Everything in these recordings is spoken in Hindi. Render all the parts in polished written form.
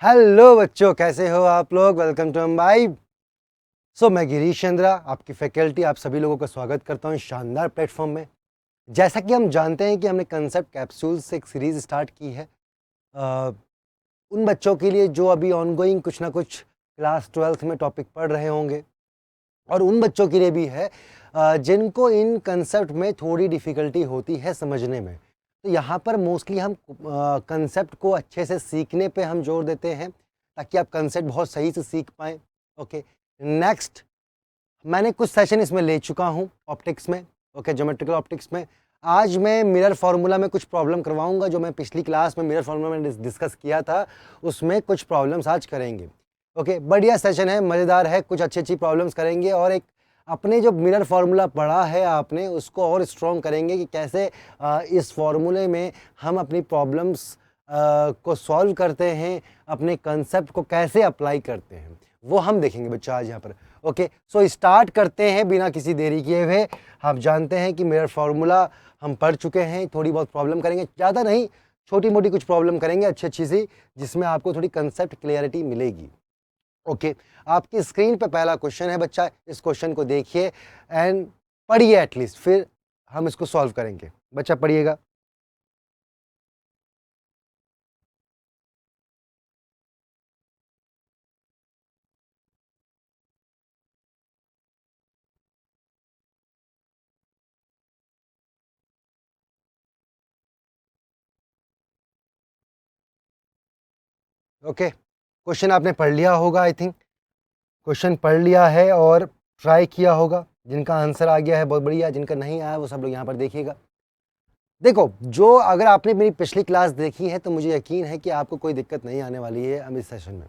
हेलो बच्चों, कैसे हो आप लोग। Welcome to my. मैं गिरीश चंद्रा, आपकी फैकल्टी, आप सभी लोगों का स्वागत करता हूँ शानदार प्लेटफॉर्म में। जैसा कि हम जानते हैं कि हमने कंसेप्ट कैप्सूल से एक सीरीज़ स्टार्ट की है उन बच्चों के लिए जो अभी ऑनगोइंग कुछ ना कुछ क्लास 12th में टॉपिक पढ़ रहे होंगे, और उन बच्चों के लिए भी है जिनको इन कंसेप्ट में थोड़ी डिफ़िकल्टी होती है समझने में। तो यहाँ पर मोस्टली हम कंसेप्ट को अच्छे से सीखने पे हम जोर देते हैं ताकि आप कंसेप्ट बहुत सही से सीख पाएँ। ओके, नेक्स्ट मैंने कुछ सेशन इसमें ले चुका हूँ ऑप्टिक्स में। ओके, ज्योमेट्रिकल ऑप्टिक्स में आज मैं मिरर फार्मूला में कुछ प्रॉब्लम करवाऊंगा। जो मैं पिछली क्लास में मिरर फार्मूला में डिस्कस किया था उसमें कुछ प्रॉब्लम्स आज करेंगे। ओके, बढ़िया सेशन है, मज़ेदार है, कुछ अच्छी अच्छी प्रॉब्लम्स करेंगे और एक अपने जो मिरर फार्मूला पढ़ा है आपने उसको और स्ट्रॉन्ग करेंगे कि कैसे इस फार्मूले में हम अपनी प्रॉब्लम्स को सॉल्व करते हैं, अपने कंसेप्ट को कैसे अप्लाई करते हैं वो हम देखेंगे बच्चा आज यहाँ पर। ओके, सो स्टार्ट करते हैं बिना किसी देरी किए हुए। आप जानते हैं कि मिरर फार्मूला हम पढ़ चुके हैं, थोड़ी बहुत प्रॉब्लम करेंगे, ज़्यादा नहीं, छोटी मोटी कुछ प्रॉब्लम करेंगे अच्छी अच्छी सी, जिसमें आपको थोड़ी कंसेप्ट क्लियरिटी मिलेगी। ओके, आपकी स्क्रीन पे पहला क्वेश्चन है बच्चा, इस क्वेश्चन को देखिए एंड पढ़िए एटलीस्ट, फिर हम इसको सॉल्व करेंगे। बच्चा पढ़िएगा। ओके, क्वेश्चन आपने पढ़ लिया होगा, आई थिंक क्वेश्चन पढ़ लिया है और ट्राई किया होगा। जिनका आंसर आ गया है बहुत बढ़िया, जिनका नहीं आया वो सब लोग यहाँ पर देखिएगा। देखो, जो अगर आपने मेरी पिछली क्लास देखी है तो मुझे यकीन है कि आपको कोई दिक्कत नहीं आने वाली है अब इस सेशन में,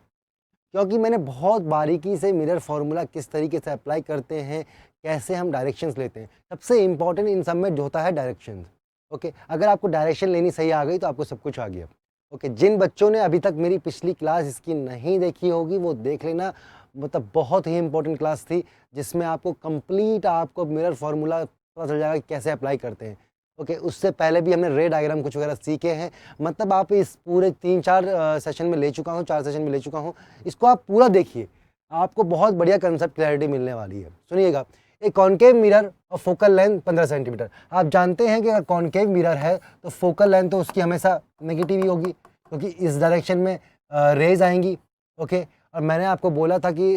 क्योंकि मैंने बहुत बारीकी से मिरर फार्मूला किस तरीके से अप्लाई करते हैं, कैसे हम डायरेक्शंस लेते हैं। सबसे इंपॉर्टेंट इन सब में जो होता है डायरेक्शंस। ओके, अगर आपको डायरेक्शन लेनी सही आ गई तो आपको सब कुछ आ गया। ओके, जिन बच्चों ने अभी तक मेरी पिछली क्लास इसकी नहीं देखी होगी वो देख लेना, मतलब बहुत ही इंपॉर्टेंट क्लास थी जिसमें आपको कंप्लीट आपको मिरर फार्मूला पता चल जाएगा कि कैसे अप्लाई करते हैं। ओके, उससे पहले भी हमने रे डायग्राम कुछ वगैरह सीखे हैं। मतलब आप इस पूरे 3-4 सेशन में ले चुका हूँ, 4 सेशन में ले चुका हूँ, इसको आप पूरा देखिए, आपको बहुत बढ़िया कंसेप्ट क्लैरिटी मिलने वाली है। सुनिएगा, एक कॉन्केव मिरर और फोकल लेंथ 15 सेंटीमीटर। आप जानते हैं कि अगर कॉन्केव मिरर है तो फोकल लेंथ तो उसकी हमेशा नेगेटिव ही होगी, क्योंकि इस डायरेक्शन में रेज आएंगी। ओके, और मैंने आपको बोला था कि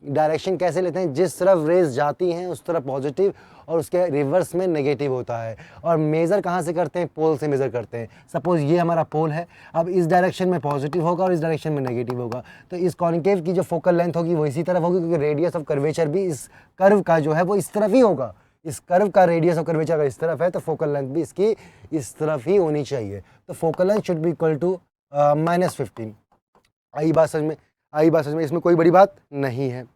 डायरेक्शन कैसे लेते हैं, जिस तरफ रेज जाती हैं उस तरफ पॉजिटिव और उसके रिवर्स में नेगेटिव होता है। और मेज़र कहाँ से करते हैं, पोल से मेज़र करते हैं। सपोज ये हमारा पोल है, अब इस डायरेक्शन में पॉजिटिव होगा और इस डायरेक्शन में नेगेटिव होगा, तो इस कॉन्केव की जो फोकल लेंथ होगी वो इसी तरफ होगी, क्योंकि रेडियस ऑफ कर्वेचर भी इस कर्व का जो है वो इस तरफ ही होगा। इस कर्व का रेडियस ऑफ कर्वेचर अगर इस तरफ है तो फोकल लेंथ भी इसकी इस तरफ ही होनी चाहिए। तो focal length should be equal to -15। आई बात समझ में, आई बात समझ में, इसमें कोई बड़ी बात नहीं है।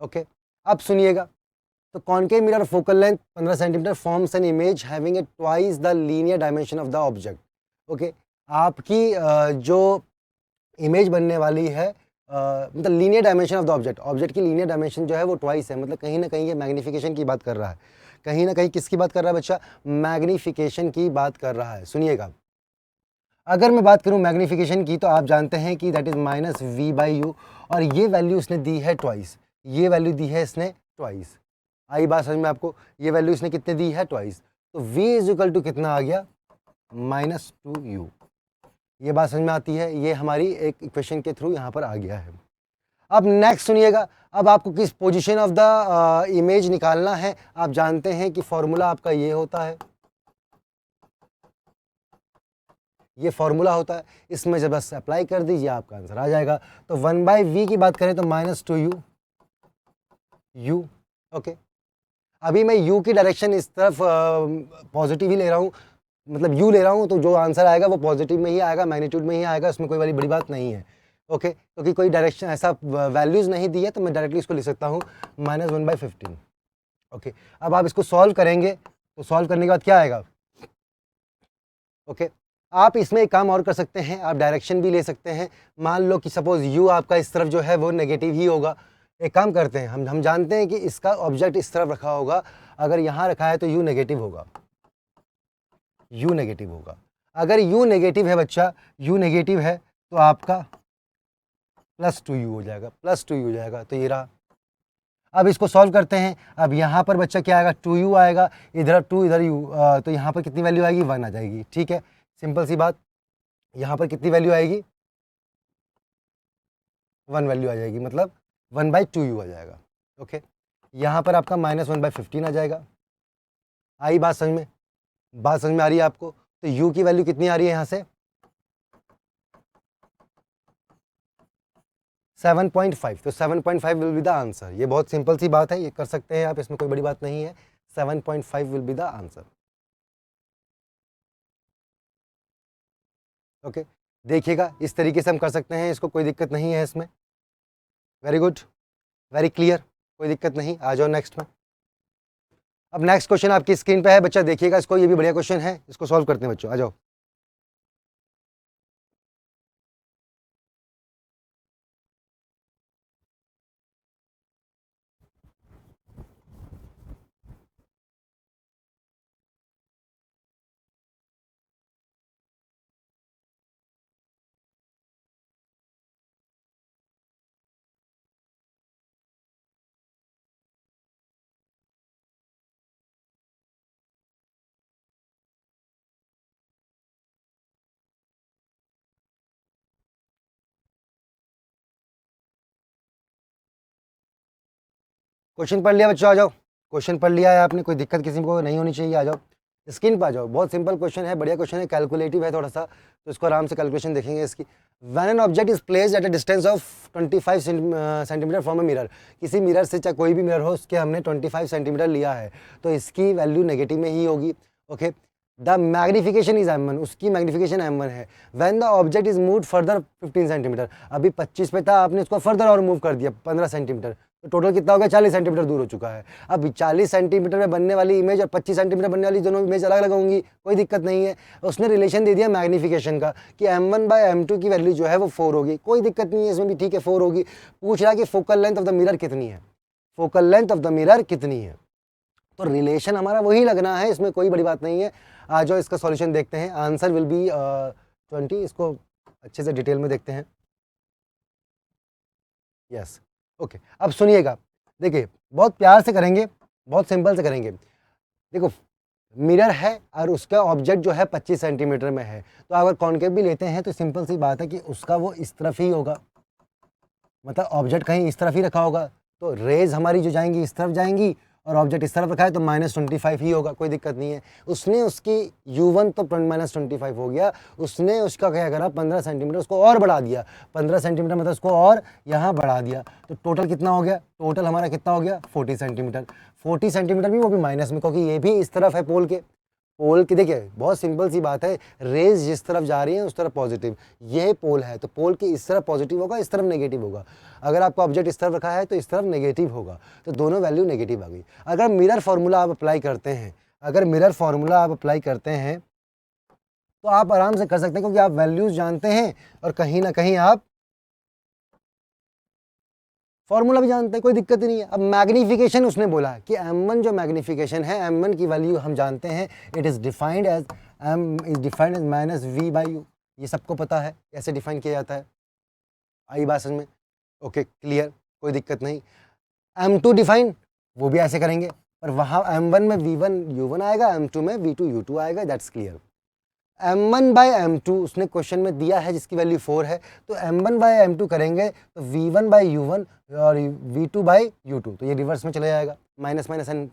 ओके, अब सुनिएगा, तो concave mirror focal length 15 centimetre forms an image having a twice the linear dimension of the object. Okay, आपकी जो इमेज बनने वाली है, मतलब linear dimension of the object, object की लीनियर डायमेंशन जो है वो ट्वाइस है, मतलब कहीं ना कहीं ये मैग्नीफिकेशन की बात कर रहा है। कहीं ना कहीं किसकी बात कर रहा है बच्चा, मैग्नीफिकेशन की बात कर रहा है। सुनिएगा, अगर मैं बात करूं मैग्नीफिकेशन की तो आप जानते हैं कि दैट इज -v/u, और ये वैल्यू इसने दी है ट्वाइस, ये वैल्यू दी है इसने ट्वाइस। आई बात समझ में आपको, ये वैल्यू इसने कितने दी है, ट्वाइस। तो v इज इक्वल टू कितना आ गया, -2u। ये बात समझ में आती है, ये हमारी एक इक्वेशन के थ्रू यहाँ पर आ गया है। अब नेक्स्ट सुनिएगा, अब आपको किस पोजीशन ऑफ द इमेज निकालना है। आप जानते हैं कि फॉर्मूला आपका ये होता है, ये फॉर्मूला होता है, इसमें जब बस अप्लाई कर दीजिए आपका आंसर आ जाएगा। तो 1/v की बात करें तो -2u u। ओके, अभी मैं u की डायरेक्शन इस तरफ पॉजिटिव ही ले रहा हूँ, मतलब u ले रहा हूँ, तो जो आंसर आएगा वो पॉजिटिव में ही आएगा, मैग्नीट्यूड में ही आएगा, उसमें कोई वाली बड़ी बात नहीं है। ओके, क्योंकि कोई डायरेक्शन ऐसा वैल्यूज़ नहीं दी है तो मैं डायरेक्टली इसको लिख सकता हूँ -1/15। ओके, अब आप इसको सॉल्व करेंगे तो सॉल्व करने के बाद क्या आएगा। ओके, आप इसमें एक काम और कर सकते हैं, आप डायरेक्शन भी ले सकते हैं। मान लो कि सपोज u आपका इस तरफ जो है वो नेगेटिव ही होगा। एक काम करते हैं, हम जानते हैं कि इसका ऑब्जेक्ट इस तरफ रखा होगा, अगर यहाँ रखा है तो u नेगेटिव होगा, u नेगेटिव होगा। अगर u नेगेटिव है बच्चा, u नेगेटिव है तो आपका प्लस 2u हो जाएगा, प्लस 2u हो जाएगा। तो ये रहा। अब इसको सॉल्व करते हैं। अब यहाँ पर बच्चा क्या आएगा, 2u आएगा, इधर 2 इधर u, तो यहाँ पर कितनी वैल्यू आएगी, 1 आ जाएगी। ठीक है, सिंपल सी बात। यहाँ पर कितनी वैल्यू आएगी, 1 वैल्यू आ जाएगी, मतलब 1/2u आ जाएगा। ओके, यहाँ पर आपका -1/15 आ जाएगा। आई बात समझ में, बात समझ में आ रही है आपको? तो u की वैल्यू कितनी आ रही है यहाँ से, 7.5। तो 7.5 विल बी द आंसर। ये बहुत सिंपल सी बात है, ये कर सकते हैं आप, इसमें कोई बड़ी बात नहीं है। 7.5 will be the answer. Okay, देखिएगा इस तरीके से हम कर सकते हैं इसको, कोई दिक्कत नहीं है इसमें। वेरी गुड, वेरी क्लियर, कोई दिक्कत नहीं। आ जाओ नेक्स्ट में। अब नेक्स्ट क्वेश्चन आपकी स्क्रीन पे है बच्चा, देखिएगा इसको, ये भी बढ़िया क्वेश्चन है, इसको सॉल्व करते हैं बच्चों, आ जाओ। क्वेश्चन पढ़ लिया बच्चों, आ जाओ। क्वेश्चन पढ़ लिया है आपने, कोई दिक्कत किसी को नहीं होनी चाहिए, आ जाओ स्क्रीन पर आ जाओ। बहुत सिंपल क्वेश्चन है, बढ़िया क्वेश्चन है, कैलकुलेटिव है थोड़ा सा, तो इसको आराम से कैलकुलेशन देखेंगे इसकी। When an object is placed at a distance of 25 centimetre from a mirror, किसी मिरर से, चाहे कोई भी मिरर हो, उसके हमने 25 सेंटीमीटर लिया है, तो इसकी वैल्यू नेगेटिव में ही होगी। Okay, the magnification is m1, उसकी मैग्निफिकेशन m1 है। When the object is move further 15 centimetre, अभी 25 पे था, आपने इसको फर्दर और मूव कर दिया 15 सेंटीमीटर, तो टोटल कितना हो गया, 40 सेंटीमीटर दूर हो चुका है। अब 40 सेंटीमीटर में बनने वाली इमेज और 25 सेंटीमीटर बनने वाली दोनों इमेज अलग अलग होंगी, कोई दिक्कत नहीं है। उसने रिलेशन दे दिया मैग्निफिकेशन का कि m1/m2 की वैल्यू जो है वो 4 होगी, कोई दिक्कत नहीं है इसमें भी, ठीक है 4 होगी। पूछ रहा कि focal length of the mirror कितनी है, focal length of the mirror कितनी है, तो रिलेशन हमारा वही लगना है, इसमें कोई बड़ी बात नहीं है। आ जाओ इसका सॉल्यूशन देखते हैं। Answer will be 20। इसको अच्छे से डिटेल में देखते हैं। यस, ओके, अब सुनिएगा, देखिए बहुत प्यार से करेंगे, बहुत सिंपल से करेंगे। देखो मिरर है और उसका ऑब्जेक्ट जो है 25 सेंटीमीटर में है, तो अगर कॉन्केव भी लेते हैं तो सिंपल सी बात है कि उसका वो इस तरफ ही होगा, मतलब ऑब्जेक्ट कहीं इस तरफ ही रखा होगा, तो रेज हमारी जो जाएंगी इस तरफ जाएंगी, और ऑब्जेक्ट इस तरफ रखा है तो -25 ही होगा, कोई दिक्कत नहीं है। उसने उसकी u1 तो -25 हो गया, उसने उसका क्या करा, 15 सेंटीमीटर उसको और बढ़ा दिया, 15 सेंटीमीटर मतलब उसको और यहाँ बढ़ा दिया, तो टोटल कितना हो गया, टोटल हमारा कितना हो गया 40 सेंटीमीटर। 40 सेंटीमीटर भी वो भी माइनस में, क्योंकि ये भी इस तरफ है पोल के, पोल की देखिए बहुत सिंपल सी बात है, रेज जिस तरफ जा रही है उस तरफ पॉजिटिव, ये पोल है तो पोल की इस तरफ पॉजिटिव होगा, इस तरफ नेगेटिव होगा। अगर आपका ऑब्जेक्ट इस तरफ रखा है तो इस तरफ नेगेटिव होगा, तो दोनों वैल्यू नेगेटिव आ गई। अगर मिरर फार्मूला आप अप्लाई करते हैं, अगर मिरर फार्मूला आप अप्लाई करते हैं तो आप आराम से कर सकते हैं, क्योंकि आप वैल्यूज जानते हैं और कहीं ना कहीं आप फॉर्मूला भी जानते हैं, कोई दिक्कत ही नहीं है। अब मैग्निफिकेशन उसने बोला कि m1 जो मैग्निफिकेशन है, m1 की वैल्यू हम जानते हैं, it is defined as m is defined as -v/u, ये सबको पता है कैसे डिफाइन किया जाता है। आई बात समझ में? ओके क्लियर, कोई दिक्कत नहीं। m2 डिफाइन वो भी ऐसे करेंगे, पर वहाँ m1 में v1 आएगा, m2 में v2 आएगा, दैट्स क्लियर। m1/m2 उसने क्वेश्चन में दिया है जिसकी वैल्यू 4 है, तो m1/m2 करेंगे तो v1/u1 और v2/u2, तो ये रिवर्स में चले जाएगा, माइनस माइनस एंड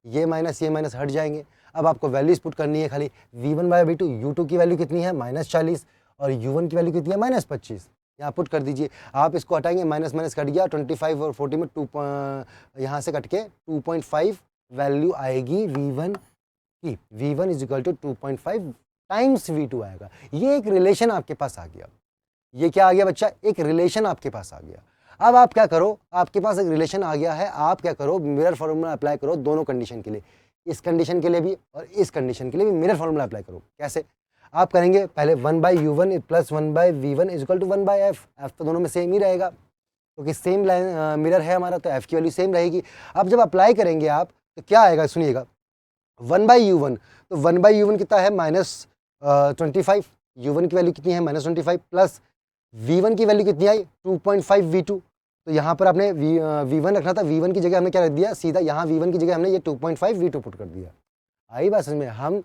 ये माइनस हट जाएंगे। अब आपको वैल्यूज पुट करनी है खाली, v1/v2, u2 की वैल्यू कितनी है -40 और u1 की वैल्यू कितनी है -25, यहाँ पुट कर दीजिए। आप इसको हटाएंगे, माइनस कट गया, 25 और 40 में 2 यहाँ से कट के 2.5 वैल्यू आएगी v1 की, v1 is equal to 2.5 times v2 आएगा। ये एक रिलेशन आपके पास आ गया, ये क्या आ गया बच्चा, एक रिलेशन आपके पास आ गया। अब आप क्या करो, आपके पास एक रिलेशन आ गया है, आप क्या करो, मिरर फॉर्मूला अप्लाई करो दोनों कंडीशन के लिए, इस कंडीशन के लिए भी और इस कंडीशन के लिए भी मिरर फॉर्मूला अप्लाई करो। कैसे आप करेंगे, पहले 1/u1 plus 1/v1 is equal to 1/f, f तो दोनों में सेम ही रहेगा, क्योंकि सेम मिरर है हमारा, तो f की वैल्यू सेम रहेगी। अब जब अप्लाई करेंगे आप तो क्या आएगा, सुनिएगा, 1/u1, तो 1/u1 कितना है -25, u1 की वैल्यू कितनी है -25, प्लस V1 की वैल्यू कितनी आई 2.5 V2, तो यहाँ पर आपने V1 रखना था, V1 की जगह हमने क्या रख दिया, सीधा यहाँ V1 की जगह हमने ये 2.5 V2 पुट कर दिया। आई बात समझ में, हम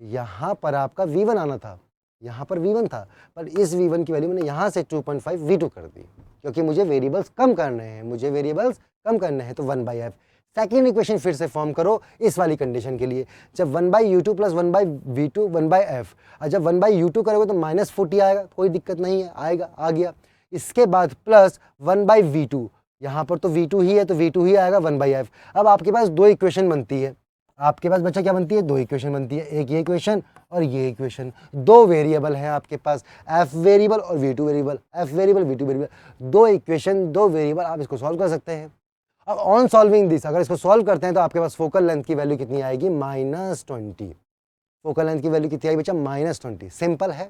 यहाँ पर आपका V1 आना था, यहाँ पर V1 था, पर इस V1 की वैल्यू मैंने यहाँ से 2.5 V2 कर दी, क्योंकि मुझे वेरिएबल्स कम करने हैं, मुझे वेरिएबल्स कम करने हैं। तो 1/f सेकेंड इक्वेशन फिर से फॉर्म करो इस वाली कंडीशन के लिए, जब 1/u2 प्लस 1/v2 1/f, और जब 1/u2 करोगे तो -40 आएगा, कोई दिक्कत नहीं है, आएगा, आ गया। इसके बाद प्लस 1/v2, यहाँ पर तो v2 ही है तो v2 ही आएगा 1/f। अब आपके पास दो इक्वेशन बनती है, आपके पास बच्चा क्या बनती है, दो इक्वेशन बनती है, एक ये इक्वेशन और ये इक्वेशन। दो वेरिएबल हैं आपके पास, f वेरिएबल और v2 variable, f variable v2 variable, दो इक्वेशन दो वेरिएबल, आप इसको सॉल्व कर सकते हैं। अब ऑन सॉल्विंग दिस, अगर इसको सॉल्व करते हैं तो आपके पास फोकल लेंथ की वैल्यू कितनी आएगी, -20। फोकल लेंथ की वैल्यू कितनी आएगी बच्चा, -20। सिंपल है,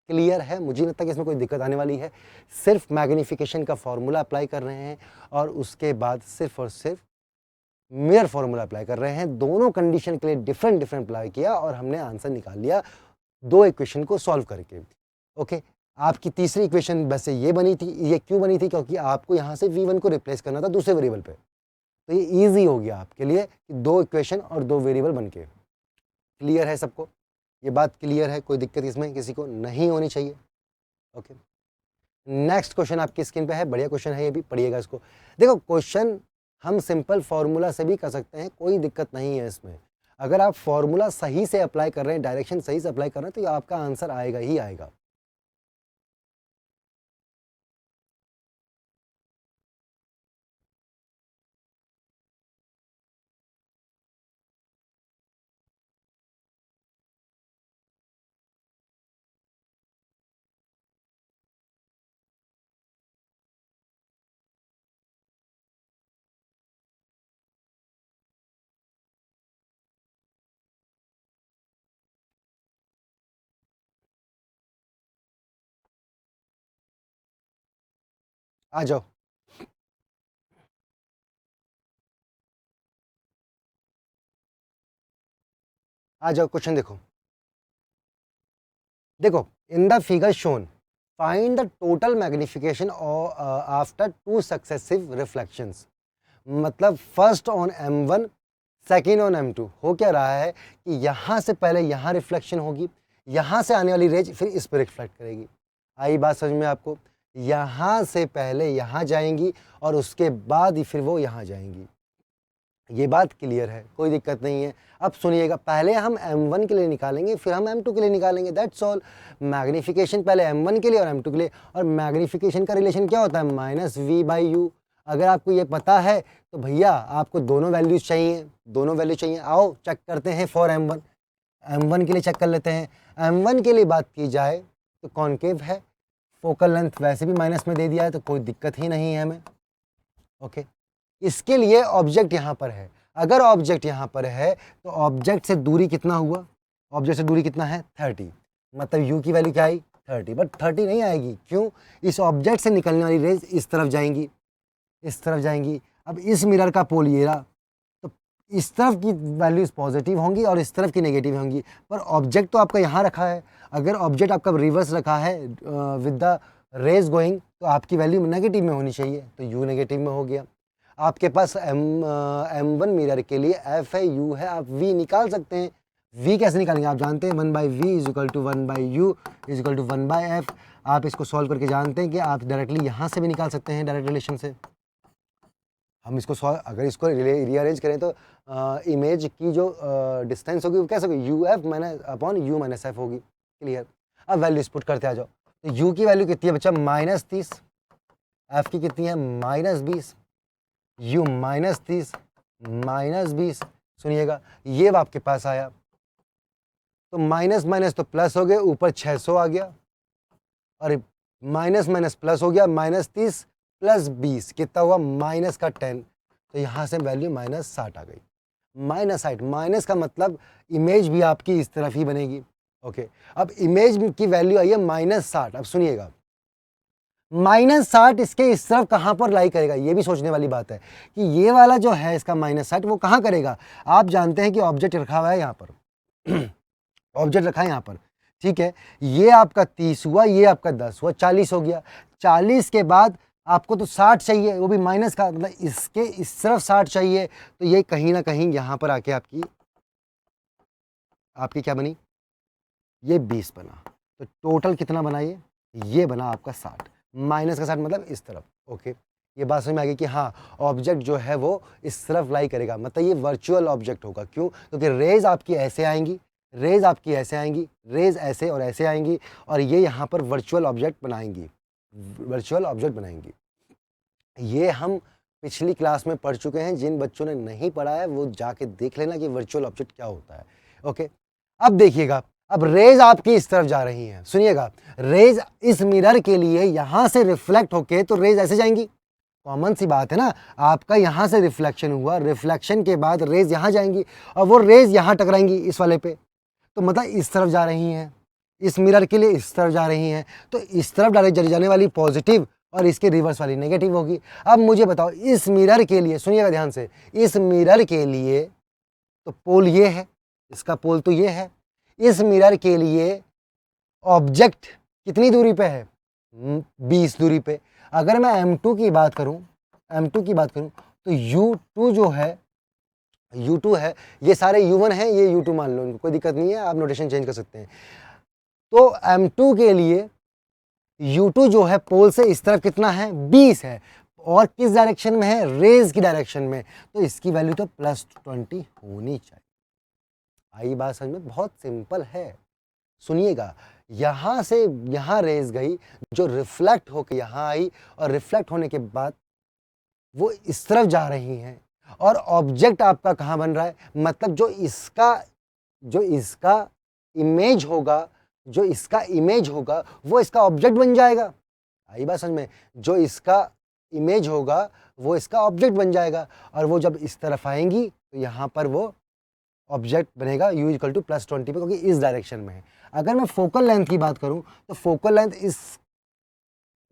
क्लियर है, मुझे नहीं लगता कि इसमें कोई दिक्कत आने वाली है। सिर्फ मैग्नीफिकेशन का फॉर्मूला अप्लाई कर रहे हैं और उसके बाद सिर्फ और सिर्फ मिरर फॉर्मूला अप्लाई कर रहे हैं। दोनों कंडीशन के लिए डिफरेंट अप्लाई किया और हमने आंसर निकाल लिया दो इक्वेशन को सॉल्व करके। ओके, आपकी तीसरी इक्वेशन वैसे ये बनी थी, ये क्यों बनी थी, क्योंकि आपको यहाँ से V1 को रिप्लेस करना था दूसरे वेरिएबल पे, तो ये ईजी हो गया आपके लिए कि दो इक्वेशन और दो वेरिएबल बन के। क्लियर है सबको, ये बात क्लियर है, कोई दिक्कत इसमें किसी को नहीं होनी चाहिए। ओके, नेक्स्ट क्वेश्चन आपकी स्क्रीन पे है, बढ़िया क्वेश्चन है ये भी, पढ़िएगा इसको। देखो क्वेश्चन हम सिंपल फॉर्मूला से भी कर सकते हैं, कोई दिक्कत नहीं है इसमें। अगर आप फॉर्मूला सही से अप्लाई कर रहे हैं, डायरेक्शन सही से अप्लाई कर रहे हैं, तो आपका आंसर आएगा ही आएगा। आ जाओ, आ जाओ, क्वेश्चन देखो। देखो, in the figure shown find the total magnification after two successive reflections. मतलब first on M1, second on M2। हो क्या रहा है कि यहाँ से पहले यहाँ रिफ्लेक्शन होगी, यहाँ से आने वाली रेज फिर इस पर रिफ्लेक्ट करेगी। आई बात समझ में आपको, यहाँ से पहले यहाँ जाएंगी और उसके बाद ही फिर वो यहाँ जाएंगी। ये बात क्लियर है, कोई दिक्कत नहीं है। अब सुनिएगा, पहले हम M1 के लिए निकालेंगे, फिर हम M2 के लिए निकालेंगे, दैट्स ऑल। मैग्नीफिकेशन पहले M1 के लिए और M2 के लिए, और मैग्नीफिकेशन का रिलेशन क्या होता है, -v/u। अगर आपको ये पता है तो भैया आपको दोनों वैल्यूज चाहिए, दोनों वैल्यू चाहिए। आओ चेक करते हैं फॉर M1, M1 के लिए चेक कर लेते हैं। M1 के लिए बात की जाए तो कॉन्केव है, फोकल लेंथ वैसे भी माइनस में दे दिया है तो कोई दिक्कत ही नहीं है हमें। ओके, इसके लिए ऑब्जेक्ट यहाँ पर है, अगर ऑब्जेक्ट यहाँ पर है तो ऑब्जेक्ट से दूरी कितना हुआ, ऑब्जेक्ट से दूरी कितना है 30, मतलब u की वैल्यू क्या आई 30, बट 30 नहीं आएगी, क्यों, इस ऑब्जेक्ट से निकलने वाली रेज इस तरफ जाएंगी, इस तरफ जाएंगी। अब इस मिरर का पोल ये रहा, तो इस तरफ की वैल्यूज पॉजिटिव होंगी और इस तरफ की नेगेटिव होंगी, पर ऑब्जेक्ट तो आपका यहाँ रखा है। अगर ऑब्जेक्ट आपका रिवर्स रखा है विद द रेज गोइंग, तो आपकी वैल्यू नेगेटिव में होनी चाहिए, तो u नेगेटिव में हो गया। आपके पास M1 मिरर के लिए f है, u है, आप v निकाल सकते हैं। v कैसे निकालेंगे, आप जानते हैं 1/v is equal to 1/u is equal to 1/f। आप इसको सॉल्व करके जानते हैं कि आप डायरेक्टली यहाँ से भी निकाल सकते हैं, डायरेक्ट रिलेशन से। हम इसको सॉल्व, अगर इसको रीअरेंज करें तो इमेज की जो डिस्टेंस होगी वो कैसे होगी, uf minus upon u minus f होगी। क्लियर, अब वैल्यूज पुट करते आ जाओ। तो u की वैल्यू कितनी है बच्चा, -30, f की कितनी है -20, u -30 -20। सुनिएगा, ये आपके पास आया तो माइनस माइनस तो प्लस हो गए, ऊपर 600 आ गया, और माइनस माइनस प्लस हो गया, -30 + 20 कितना हुआ, -10, तो यहाँ से वैल्यू -60 आ गई। -60, माइनस का मतलब इमेज भी आपकी इस तरफ ही बनेगी। ओके, अब इमेज की वैल्यू आई है -60। अब सुनिएगा, -60 इसके इस तरफ कहाँ पर लाई करेगा, ये भी सोचने वाली बात है कि ये वाला जो है इसका -60 वो कहाँ करेगा। आप जानते हैं कि ऑब्जेक्ट रखा हुआ है यहाँ पर ऑब्जेक्ट रखा है यहाँ पर, ठीक है, ये आपका 30 हुआ, ये आपका 10 हुआ, 40 हो गया। 40 के बाद आपको तो 60 चाहिए, वो भी माइनस का, मतलब इसके इस तरफ 60 चाहिए, तो ये कहीं ना कहीं यहाँ पर आके आपकी क्या बनी, ये 20 बना। तो टोटल कितना बना ये बना आपका 60, माइनस का 60 मतलब इस तरफ। ओके, ये बात समझ में आ गई कि हाँ, ऑब्जेक्ट जो है वो इस तरफ लाई करेगा, मतलब ये वर्चुअल ऑब्जेक्ट होगा। क्यों? क्योंकि रेज आपकी ऐसे आएंगी, रेज आपकी ऐसे आएंगी, रेज ऐसे और ऐसे आएंगी, और ये यहाँ पर वर्चुअल ऑब्जेक्ट बनाएंगी, वर्चुअल ऑब्जेक्ट बनाएंगी। ये हम पिछली क्लास में पढ़ चुके हैं, जिन बच्चों ने नहीं पढ़ा है वो जाके देख लेना कि वर्चुअल ऑब्जेक्ट क्या होता है। ओके, अब देखिएगा, अब रेज आपकी इस तरफ जा रही हैं, सुनिएगा, रेज इस मिरर के लिए यहां से रिफ्लेक्ट होके तो रेज ऐसे जाएंगी, कॉमन सी बात है ना, आपका यहां से रिफ्लेक्शन हुआ, रिफ्लेक्शन के बाद रेज यहां जाएंगी और वो रेज यहां टकराएंगी इस वाले पे, तो मतलब इस तरफ जा रही हैं, इस मिरर के लिए इस तरफ जा रही हैं, तो इस तरफ डायरेक्ट जाने वाली पॉजिटिव और इसके रिवर्स वाली नेगेटिव होगी। अब मुझे बताओ, इस मिरर के लिए, सुनिएगा ध्यान से, इस मिरर के लिए तो पोल ये है, इसका पोल तो ये है, इस मिरर के लिए ऑब्जेक्ट कितनी दूरी पे है, 20 दूरी पे। अगर मैं M2 की बात करूं, M2 की बात करूं, तो U2 जो है, U2 है, ये सारे U1 हैं, ये U2 मान लो, इनको कोई दिक्कत नहीं है, आप नोटेशन चेंज कर सकते हैं। तो M2 के लिए U2 जो है पोल से इस तरफ कितना है, 20 है, और किस डायरेक्शन में है, रेज की डायरेक्शन में, तो इसकी वैल्यू तो +20 होनी चाहिए। आई बात समझ में? बहुत सिंपल है। सुनिएगा, यहां से यहां रेज गई, जो रिफ्लेक्ट होकर यहां आई, और रिफ्लेक्ट होने के बाद वो इस तरफ जा रही हैं, और ऑब्जेक्ट आपका कहां बन रहा है, मतलब जो इसका इमेज होगा, जो इसका इमेज होगा वो इसका ऑब्जेक्ट बन जाएगा। आई बात समझ में? जो इसका इमेज होगा वो इसका ऑब्जेक्ट बन जाएगा, और वो जब इस तरफ आएंगी तो यहाँ पर वो ऑब्जेक्ट बनेगा U = +20 पे, क्योंकि इस डायरेक्शन में है। अगर मैं फोकल लेंथ की बात करूं तो फोकल लेंथ इस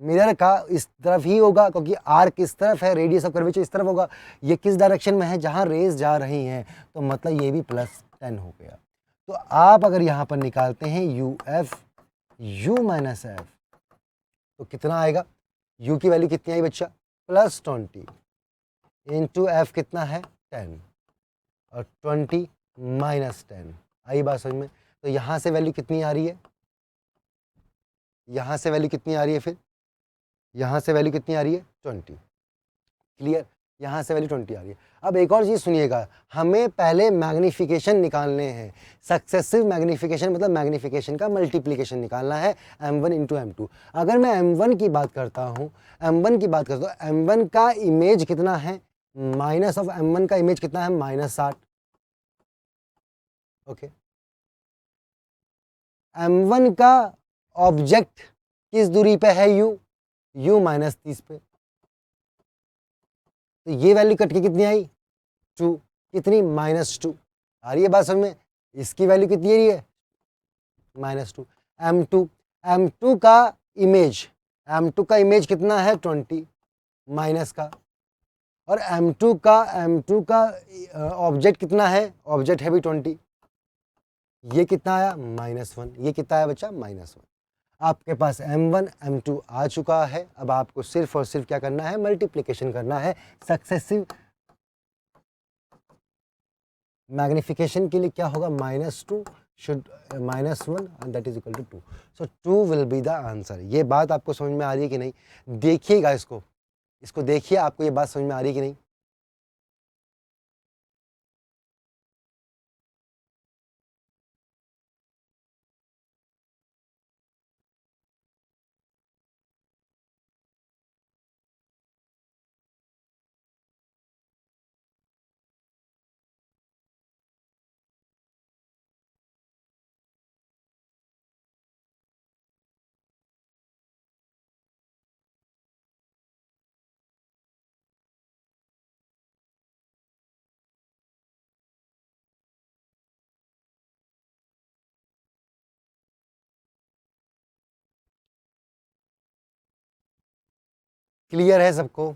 मिरर का इस तरफ ही होगा, क्योंकि आर्क इस तरफ है, रेडियस ऑफ कर्वेचर इस तरफ होगा। ये किस डायरेक्शन में है, जहां रेज जा रही हैं, तो मतलब ये भी +10 हो गया। तो आप अगर यहां पर निकालते हैं UF U - F, तो कितना आएगा, U की वैल्यू कितनी आई बच्चा, +20 इंटू F कितना है, 10, और 20 - 10। आई बात समझ में? तो यहां से वैल्यू कितनी आ रही है, यहां से वैल्यू कितनी आ रही है, फिर यहां से वैल्यू कितनी आ रही है, 20। क्लियर? यहाँ से वैल्यू 20 आ रही है। अब एक और चीज़ सुनिएगा, हमें पहले मैग्नीफिकेशन निकालने हैं, सक्सेसिव मैग्नीफिकेशन, मतलब मैग्नीफिकेशन का मल्टीप्लिकेशन निकालना है, M1 × M2। अगर मैं M1 की बात करता हूँ, M1 की बात करता हूँ, M1 का इमेज कितना है, माइनस ऑफ M1 का इमेज कितना है, -60। ओके, M1 का ऑब्जेक्ट किस दूरी पे है, U -30 पे, तो ये वैल्यू कट के कितनी आई, 2, कितनी, -2। आ रही है बात समझ में? इसकी वैल्यू कितनी आ रही है, -2। M2 का इमेज, M2 का इमेज कितना है, 20 माइनस का, और M2 का ऑब्जेक्ट कितना है, ऑब्जेक्ट है भी 20, ये कितना आया, -1, ये कितना आया बच्चा, -1। आपके पास M1 M2 आ चुका है। अब आपको सिर्फ और सिर्फ क्या करना है, मल्टीप्लिकेशन करना है। सक्सेसिव मैग्निफिकेशन के लिए क्या होगा, -2 should -1 and that is equal to 2। So 2 will be the answer. ये बात आपको समझ में आ रही है कि नहीं, देखिएगा इसको देखिए, आपको ये बात समझ में आ रही है कि नहीं। क्लियर है सबको,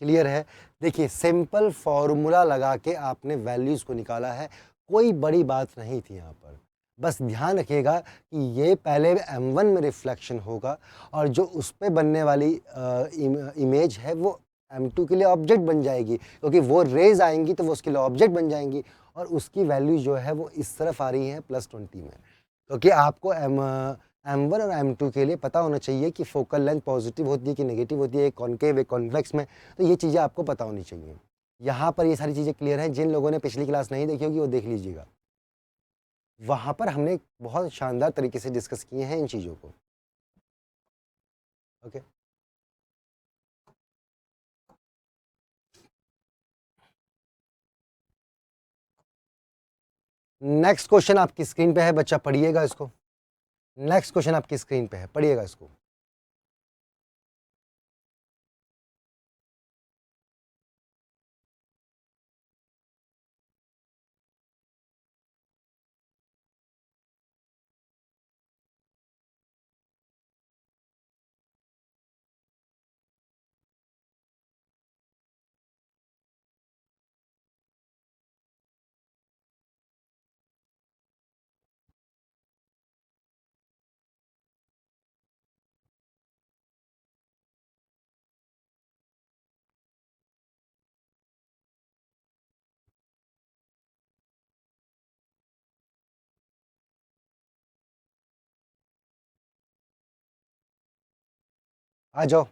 क्लियर है? देखिए, सिंपल फॉर्मूला लगा के आपने वैल्यूज को निकाला है, कोई बड़ी बात नहीं थी यहाँ पर। बस ध्यान रखिएगा कि ये पहले M1 में रिफ्लेक्शन होगा और जो उस पे बनने वाली इमेज है वो M2 के लिए ऑब्जेक्ट बन जाएगी, क्योंकि वो रेज आएंगी तो वो उसके लिए ऑब्जेक्ट बन जाएंगी और उसकी वैल्यू जो है वो इस तरफ आ रही है +20 में। क्योंकि आपको M1 और M2 के लिए पता होना चाहिए कि फोकल लेंथ पॉजिटिव होती है कि नेगेटिव होती है, कॉन्केव कॉन्वेक्स में, तो ये चीज़ें आपको पता होनी चाहिए। यहाँ पर ये सारी चीज़ें क्लियर हैं। जिन लोगों ने पिछली क्लास नहीं देखी होगी वो देख लीजिएगा, वहाँ पर हमने बहुत शानदार तरीके से डिस्कस किए हैं इन चीज़ों को। ओके, नेक्स्ट क्वेश्चन आपकी स्क्रीन पे है, बच्चा पढ़िएगा इसको। नेक्स्ट क्वेश्चन आपकी स्क्रीन पे है, पढ़िएगा इसको। आ जाओ,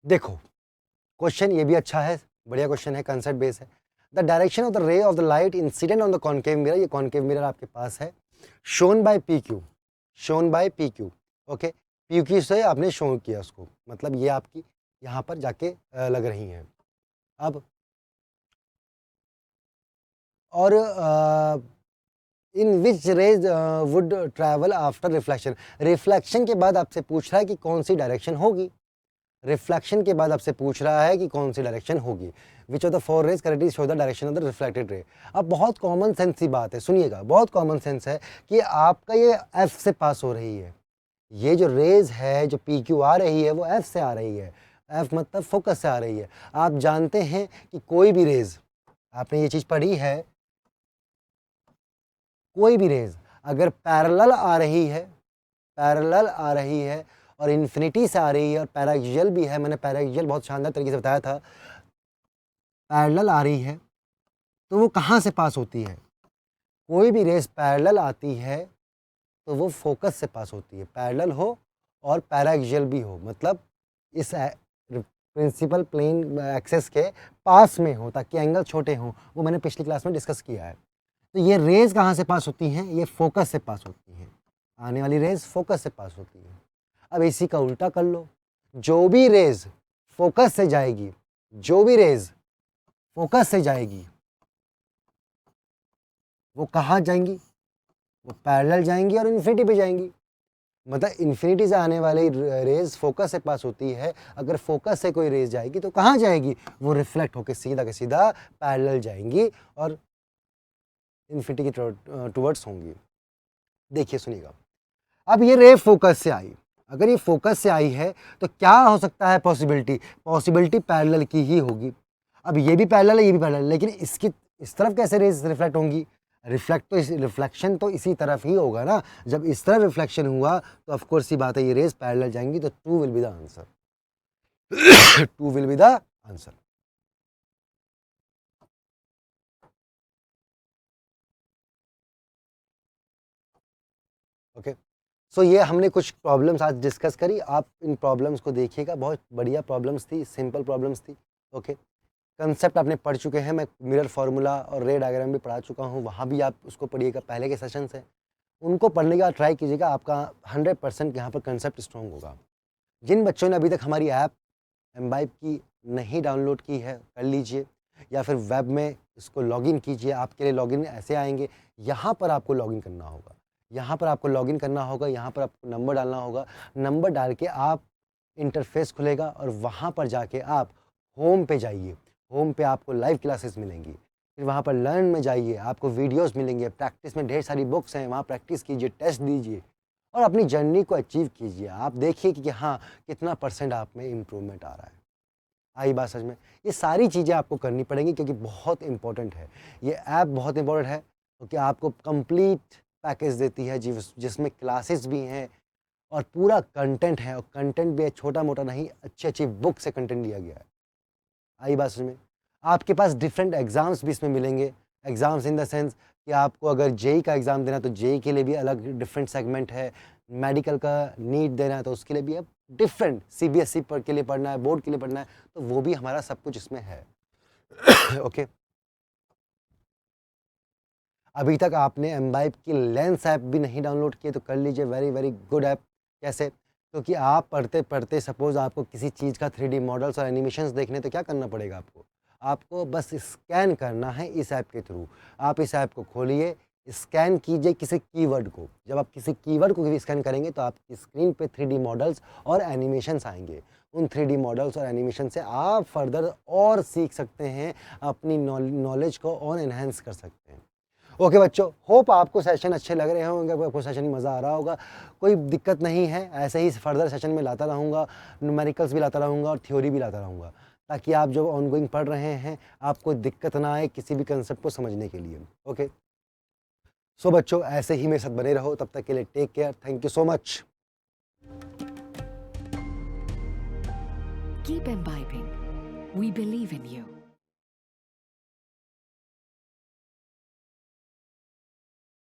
देखो क्वेश्चन ये भी अच्छा है, बढ़िया क्वेश्चन है, कंसेप्ट बेस है। The direction of the ray of the light incident on the concave mirror, ये कॉन्केव मिरर आपके पास है, shown by P Q, shown by P Q. Okay, P Q से आपने शो किया उसको, मतलब ये आपकी यहाँ पर जाके लग रही हैं। अब और in which rays would travel after reflection, reflection के बाद आपसे पूछ रहा है कि कौन सी डायरेक्शन होगी, रिफ्लेक्शन के बाद आपसे पूछ रहा है कि कौन सी डायरेक्शन होगी। Which of the four rays correctly show the direction of the reflected ray. अब बहुत कॉमन सेंस की बात है, सुनिएगा, बहुत कॉमन सेंस है कि आपका ये एफ से पास हो रही है, ये जो रेज है जो पी क्यू आ रही है वो एफ से आ रही है, एफ मतलब फोकस से आ रही है। आप जानते हैं कि कोई भी रेज, आपने ये चीज़ पढ़ी है, कोई भी रेज अगर पैरेलल आ रही है, पैरेलल आ रही है और इन्फिनिटी से आ रही है और पैराक्सियल भी है, मैंने पैराक्सियल बहुत शानदार तरीके से बताया था, पैरेलल आ रही है तो वो कहाँ से पास होती है, कोई भी रेस पैरेलल आती है तो वो फोकस से पास होती है, पैरेलल हो और पैराक्सियल भी हो, मतलब इस प्रिंसिपल प्लेन एक्सेस के पास में हो ताकि एंगल छोटे हों, वो मैंने पिछली क्लास में डिस्कस किया है। तो ये रेज कहाँ से पास होती हैं, ये फोकस से पास होती हैं, आने वाली रेज फोकस से पास होती है। अब इसी का उल्टा कर लो, जो भी रेज फोकस से जाएगी, जो भी रेज फोकस से जाएगी वो कहाँ जाएंगी, वो पैरेलल जाएंगी और इन्फिनिटी पे जाएंगी। मतलब इन्फिनिटी से आने वाली रेज फोकस से पास होती है, अगर फोकस से कोई रेज जाएगी तो कहाँ जाएगी, वो रिफ्लेक्ट होकर सीधा के सीधा पैरेलल जाएंगी और इन्फिनिटी की टुवर्ड्स होंगी। देखिए सुनिएगा, अब ये रे फोकस से आई, अगर ये फोकस से आई है तो क्या हो सकता है पॉसिबिलिटी, पॉसिबिलिटी पैरेलल की ही होगी। अब ये भी पैरेलल है, ये भी पैरेलल है, लेकिन इसकी इस तरफ कैसे रेज रिफ्लेक्ट होंगी, रिफ्लेक्शन तो इसी तरफ ही होगा ना, जब इस तरफ रिफ्लेक्शन हुआ तो ऑफ कोर्स सी बात है ये रेज पैरेलल जाएंगी, तो 2 will be the answer, 2 will be the answer. Okay, so ये हमने कुछ प्रॉब्लम्स आज डिस्कस करी, आप इन प्रॉब्लम्स को देखिएगा, बहुत बढ़िया प्रॉब्लम्स थी, सिंपल प्रॉब्लम्स थी। ओके, कंसेप्ट आपने पढ़ चुके हैं, मैं मिरर फार्मूला और रे डायग्राम भी पढ़ा चुका हूँ, वहाँ भी आप उसको पढ़िएगा, पहले के सेशंस हैं उनको पढ़ने का ट्राई कीजिएगा, आपका 100% यहाँ पर कंसेप्ट स्ट्रॉन्ग होगा। जिन बच्चों ने अभी तक हमारी ऐप एमबाइब की नहीं डाउनलोड की है, कर लीजिए, या फिर वेब में इसको लॉगिन कीजिए, आपके लिए लॉगिन ऐसे आएंगे, यहाँ पर आपको लॉगिन करना होगा, यहाँ पर आपको लॉगिन करना होगा, यहाँ पर आपको नंबर डालना होगा, नंबर डाल के आप इंटरफेस खुलेगा और वहाँ पर जाके आप होम पे जाइए, होम पे आपको लाइव क्लासेस मिलेंगी, फिर वहाँ पर लर्न में जाइए, आपको वीडियोस मिलेंगे, प्रैक्टिस में ढेर सारी बुक्स हैं, वहाँ प्रैक्टिस कीजिए, टेस्ट दीजिए और अपनी जर्नी को अचीव कीजिए। आप देखिए कि हाँ कितना % आप में इम्प्रूवमेंट आ रहा है। आई बात समझ में, ये सारी चीज़ें आपको करनी पड़ेंगी क्योंकि बहुत इंपॉर्टेंट है, ये ऐप बहुत इंपॉर्टेंट है। क्योंकि आपको कंप्लीट पैकेज देती है जिसमें क्लासेस भी हैं और पूरा कंटेंट है, और कंटेंट भी है छोटा मोटा नहीं, अच्छी अच्छी बुक से कंटेंट दिया गया है। आई बात समझ में? आपके पास डिफरेंट एग्ज़ाम्स भी इसमें मिलेंगे। एग्ज़ाम्स इन द सेंस कि आपको अगर जेई का एग्ज़ाम देना है तो जेई के लिए भी अलग डिफरेंट सेगमेंट है, मेडिकल का नीट देना है तो उसके लिए भी है डिफरेंट, सीबीएसई पर के लिए पढ़ना है, बोर्ड के लिए पढ़ना है, तो वो भी हमारा सब कुछ इसमें है। ओके। अभी तक आपने एमबाइब की लेंस ऐप भी नहीं डाउनलोड की तो कर लीजिए, वेरी वेरी गुड ऐप। कैसे? क्योंकि आप पढ़ते पढ़ते सपोज आपको किसी चीज़ का 3D मॉडल्स और एनिमेशंस देखने, तो क्या करना पड़ेगा आपको? आपको बस स्कैन करना है इस ऐप के थ्रू। आप इस ऐप को खोलिए, स्कैन कीजिए किसी कीवर्ड को। जब आप किसी कीवर्ड को भी स्कैन करेंगे तो आपकी स्क्रीन पे 3D मॉडल्स और एनिमेशंस आएंगे। उन 3D मॉडल्स और एनिमेशन से आप फर्दर और सीख सकते हैं, अपनी नॉलेज को और एनहेंस कर सकते हैं। ओके बच्चों, होप आपको सेशन अच्छे लग रहे होंगे, आपको सेशन में मज़ा आ रहा होगा। कोई दिक्कत नहीं है, ऐसे ही फर्दर सेशन में लाता रहूँगा, न्यूमेरिकल्स भी लाता रहूँगा और थ्योरी भी लाता रहूँगा, ताकि आप जो ऑनगोइंग पढ़ रहे हैं आपको दिक्कत ना आए किसी भी कंसेप्ट को समझने के लिए। ओके, सो बच्चों ऐसे ही मेरे साथ बने रहो, तब तक के लिए take care, thank you so much. Keep imbibing. We believe in you.